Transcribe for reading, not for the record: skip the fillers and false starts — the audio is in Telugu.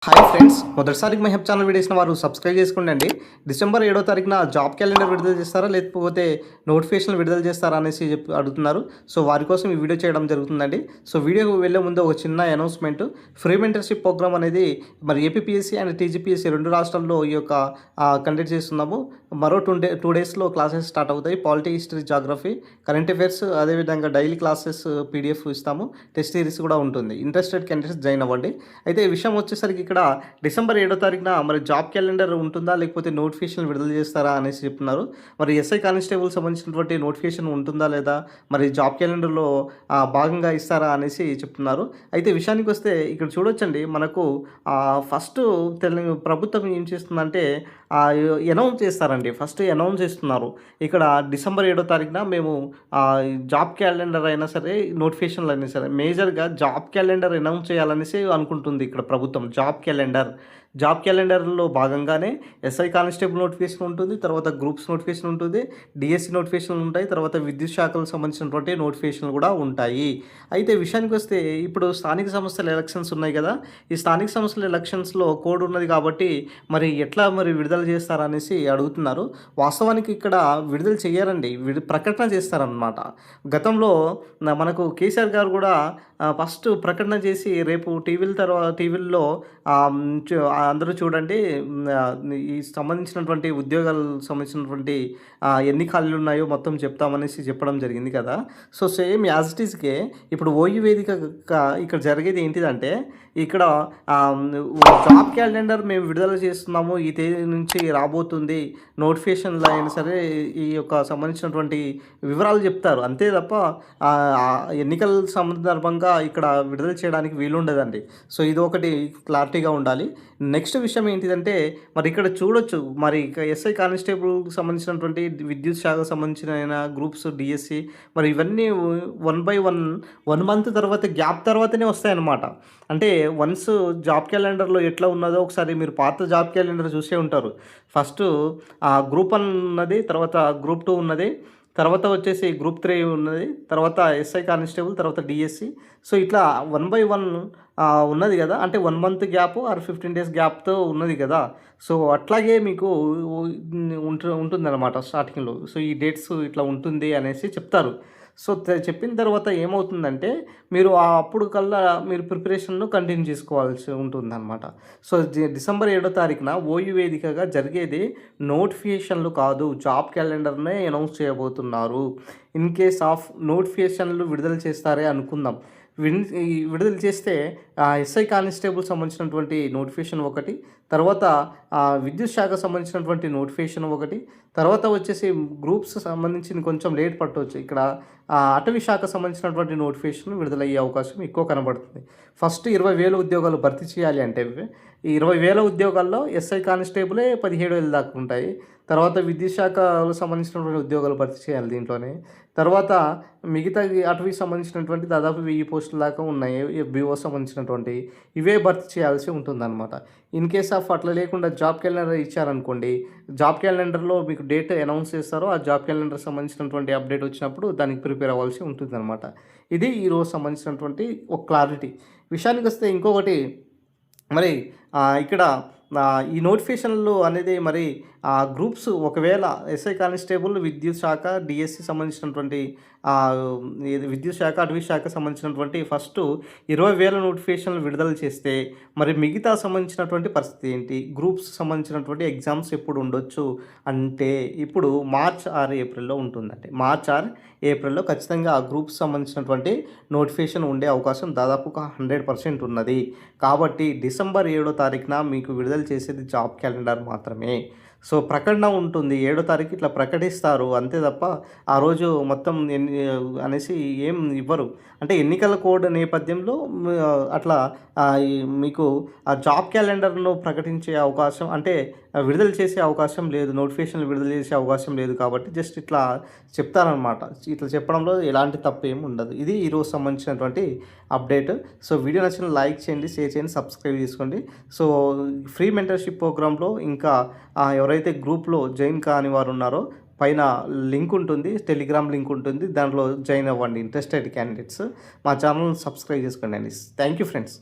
హాయ్ ఫ్రెండ్స్, మొదటిసారికి మై హెల్ప్ ఛానల్ వీడియోస్ని వారు సబ్స్క్రైబ్ చేసుకోండి. డిసెంబర్ 7వ తారీఖున జాబ్ క్యాలెండర్ విడుదల చేస్తారా, లేకపోతే నోటిఫికేషన్ విడుదల చేస్తారా అనేసి అడుగుతున్నారు. సో వారి కోసం ఈ వీడియో చేయడం జరుగుతుందండి. సో వీడియోకి వెళ్ళే ముందు ఒక చిన్న అనౌన్స్మెంట్. ఫ్రీ మెంటర్షిప్ ప్రోగ్రామ్ అనేది మరి ఏపీపీఎస్సీ అండ్ టీజీపీఎస్సీ రెండు రాష్ట్రాల్లో ఈ యొక్క కండక్ట్ చేస్తున్నాము. మరో 2 డేస్లో క్లాసెస్ స్టార్ట్ అవుతాయి. Polity, history, geography, current affairs, అదేవిధంగా డైలీ క్లాసెస్ పీడిఎఫ్ ఇస్తాము. టెస్ట్ సిరీస్ కూడా ఉంటుంది. ఇంట్రెస్టెడ్ క్యాండిడేట్స్ జాయిన్ అవ్వండి. అయితే ఈ విషయం వచ్చేసరికి ఇక్కడ డిసెంబర్ 7వ తారీఖున మరి జాబ్ క్యాలెండర్ ఉంటుందా, లేకపోతే నోటిఫికేషన్ విడుదల చేస్తారా అనేసి చెప్తున్నారు. మరి ఎస్ఐ కానిస్టేబుల్ సంబంధించినటువంటి నోటిఫికేషన్ ఉంటుందా లేదా, మరి జాబ్ క్యాలెండర్లో భాగంగా ఇస్తారా అనేసి చెప్తున్నారు. అయితే విషయానికి వస్తే ఇక్కడ చూడొచ్చండి, మనకు ఫస్ట్ ప్రభుత్వం ఏం చేస్తుందంటే అనౌన్స్ చేస్తారండి. ఫస్ట్ అనౌన్స్ చేస్తున్నారు. ఇక్కడ డిసెంబర్ 7వ తారీఖున మేము జాబ్ క్యాలెండర్ అయినా సరే, నోటిఫికేషన్లు అయినా సరే, మేజర్గా జాబ్ క్యాలెండర్ అనౌన్స్ చేయాలనేసి అనుకుంటుంది ఇక్కడ ప్రభుత్వం. జాబ్ క్యాలెండర్లో భాగంగానే ఎస్ఐ కానిస్టేబుల్ నోటిఫికేషన్ ఉంటుంది, తర్వాత గ్రూప్స్ నోటిఫికేషన్ ఉంటుంది, డిఎస్సి నోటిఫికేషన్లు ఉంటాయి, తర్వాత విద్యుత్ శాఖలకు సంబంధించినటువంటి నోటిఫికేషన్లు కూడా ఉంటాయి. అయితే విషయానికి వస్తే ఇప్పుడు స్థానిక సంస్థల ఎలక్షన్స్ ఉన్నాయి కదా. ఈ స్థానిక సంస్థల ఎలక్షన్స్లో కోడ్ ఉన్నది కాబట్టి మరి ఎట్లా విడుదల చేస్తారనేసి అడుగుతున్నారు. వాస్తవానికి ఇక్కడ విడుదల చేయరండి, ప్రకటన చేస్తారనమాట. గతంలో మనకు కేసీఆర్ గారు కూడా ఫస్ట్ ప్రకటన చేసి రేపు టీవీల్లో అందరూ చూడండి, ఈ సంబంధించినటువంటి ఉద్యోగాలు సంబంధించినటువంటి ఎన్ని ఖాళీలు ఉన్నాయో మొత్తం చెప్తామనేసి చెప్పడం జరిగింది కదా. సో సేమ్ యాజ్ ఇట్ ఈస్కే ఇప్పుడు ఓయూ వేదిక ఇక్కడ జరిగేది ఏంటిదంటే, ఇక్కడ జాబ్ క్యాలెండర్ మేము విడుదల చేస్తున్నాము, ఈ తేదీ నుంచి రాబోతుంది, నోటిఫికేషన్లు అయినా సరే ఈ యొక్క సంబంధించినటువంటి వివరాలు చెప్తారు అంతే తప్ప ఎన్నికల సందర్భంగా ఇక్కడ విడుదల చేయడానికి వీలుండదండి. సో ఇది ఒకటి క్లారిటీగా ఉండాలి. నెక్స్ట్ విషయం ఏంటిదంటే, మరి ఇక్కడ చూడొచ్చు, మరి ఎస్ఐ కానిస్టేబుల్కి సంబంధించినటువంటి విద్యుత్ శాఖకు సంబంధించిన గ్రూప్స్, డిఎస్సి, మరి ఇవన్నీ 1 by 1 మంత్ తర్వాత గ్యాప్ తర్వాతనే వస్తాయన్నమాట. అంటే వన్స్ జాబ్ క్యాలెండర్లో ఎట్లా ఉన్నదో ఒకసారి మీరు పాత జాబ్ క్యాలెండర్ చూసే ఉంటారు. ఫస్ట్ గ్రూప్ 1 ఉన్నది, తర్వాత గ్రూప్ 2 ఉన్నది, తర్వాత వచ్చేసి గ్రూప్ 3 ఉన్నది, తర్వాత ఎస్ఐ కానిస్టేబుల్, తర్వాత డిఎస్సి. సో ఇట్లా 1 by 1 ఉన్నది కదా. అంటే 1 మంత్ గ్యాప్ ఆర్ 15 డేస్ గ్యాప్తో ఉన్నది కదా. సో అట్లాగే మీకు ఉంటుందన్నమాట స్టార్టింగ్లో. సో ఈ డేట్స్ ఇట్లా ఉంటుంది అనేసి చెప్తారు. సో చెప్పిన తర్వాత ఏమవుతుందంటే, మీరు అప్పుడు కల్లా మీరు ప్రిపరేషన్ను కంటిన్యూ చేసుకోవాల్సి ఉంటుందన్నమాట. సో డిసెంబర్ 7వ తారీఖున ఓయూ వేదికగా జరిగేది నోటిఫికేషన్లు కాదు, జాబ్ క్యాలెండర్నే అనౌన్స్ చేయబోతున్నారు. ఇన్ కేస్ ఆఫ్ నోటిఫికేషన్లు విడుదల చేస్తారే అనుకుందాం. విడుదల చేస్తే ఎస్ఐ కానిస్టేబుల్ సంబంధించినటువంటి నోటిఫికేషన్ ఒకటి, తర్వాత విద్యుత్ శాఖ సంబంధించినటువంటి నోటిఫికేషన్ ఒకటి, తర్వాత వచ్చేసి గ్రూప్స్ సంబంధించి కొంచెం లేట్ పట్టవచ్చు. ఇక్కడ అటవీ శాఖ సంబంధించినటువంటి నోటిఫికేషన్ విడుదలయ్యే అవకాశం ఎక్కువ కనబడుతుంది. ఫస్ట్ 20,000 ఉద్యోగాలు భర్తీ చేయాలి అంటే, ఈ 20,000 ఉద్యోగాల్లో ఎస్ఐ కానిస్టేబులే 17,000 దాకా ఉంటాయి. తర్వాత విద్యుత్ శాఖకు సంబంధించినటువంటి ఉద్యోగాలు భర్తీ చేయాలి దీంట్లోనే. తర్వాత మిగతా అటవీకి సంబంధించినటువంటి దాదాపు 1000 పోస్టుల దాకా ఉన్నాయి. ఎఫ్బీఓ సంబంధించినటువంటి ఇవే భర్తీ చేయాల్సి ఉంటుందన్నమాట. ఇన్ కేస్ ఆఫ్ అట్లా లేకుండా జాబ్ క్యాలెండర్ ఇచ్చారనుకోండి, జాబ్ క్యాలెండర్లో మీకు డేట్ అనౌన్స్ చేస్తారో, ఆ జాబ్ క్యాలెండర్ సంబంధించినటువంటి అప్డేట్ వచ్చినప్పుడు దానికి ప్రిపేర్ అవ్వాల్సి ఉంటుందన్నమాట. ఇది ఈరోజు సంబంధించినటువంటి ఒక క్లారిటీ. విషయానికి వస్తే ఇంకొకటి, మరి ఇక్కడ ఈ నోటిఫికేషన్లు అనేది మరి గ్రూప్స్ ఒకవేళ ఎస్ఐ కానిస్టేబుల్, విద్యుత్ శాఖ, డిఎస్సి సంబంధించినటువంటి విద్యుత్ శాఖ, అటవీ శాఖ సంబంధించినటువంటి ఫస్ట్ 20,000 నోటిఫికేషన్లు విడుదల చేస్తే మరి మిగతా సంబంధించినటువంటి పరిస్థితి ఏంటి, గ్రూప్స్ సంబంధించినటువంటి ఎగ్జామ్స్ ఎప్పుడు ఉండొచ్చు అంటే, ఇప్పుడు మార్చ్ ఆర్ ఏప్రిల్లో ఉంటుందండి. మార్చ్ ఆర్ ఏప్రిల్లో ఖచ్చితంగా ఆ గ్రూప్స్ సంబంధించినటువంటి నోటిఫికేషన్ ఉండే అవకాశం దాదాపుగా 100% ఉన్నది. కాబట్టి డిసెంబర్ 7వ తారీఖున మీకు విడుదల చేసేది జాబ్ క్యాలెండర్ మాత్రమే. సో ప్రకటన ఉంటుంది 7వ తారీఖు, ఇట్లా ప్రకటిస్తారు అంతే తప్ప ఆ రోజు మొత్తం అనేసి ఏం ఇవ్వరు. అంటే ఎన్నికల కోడ్ నేపథ్యంలో అట్లా మీకు ఆ జాబ్ క్యాలెండర్ను ప్రకటించే అవకాశం, అంటే విడుదల చేసే అవకాశం లేదు, నోటిఫికేషన్లు విడుదల చేసే అవకాశం లేదు. కాబట్టి జస్ట్ ఇట్లా చెప్తారనమాట. ఇట్లా చెప్పడంలో ఎలాంటి తప్పు ఏమి ఉండదు. ఇది ఈరోజు సంబంధించినటువంటి అప్డేట్. సో వీడియో నచ్చిన లైక్ చేయండి, షేర్ చేయండి, సబ్స్క్రైబ్ చేసుకోండి. సో ఫ్రీ మెంటర్షిప్ ప్రోగ్రాంలో ఇంకా ఎవరైతే గ్రూప్లో జాయిన్ కాని వారు ఉన్నారో పైన లింక్ ఉంటుంది, టెలిగ్రామ్ లింక్ ఉంటుంది, దాంట్లో జాయిన్ అవ్వండి ఇంట్రెస్టెడ్ క్యాండిడేట్స్. మా ఛానల్ సబ్స్క్రైబ్ చేసుకోండి అండి. Thank you friends.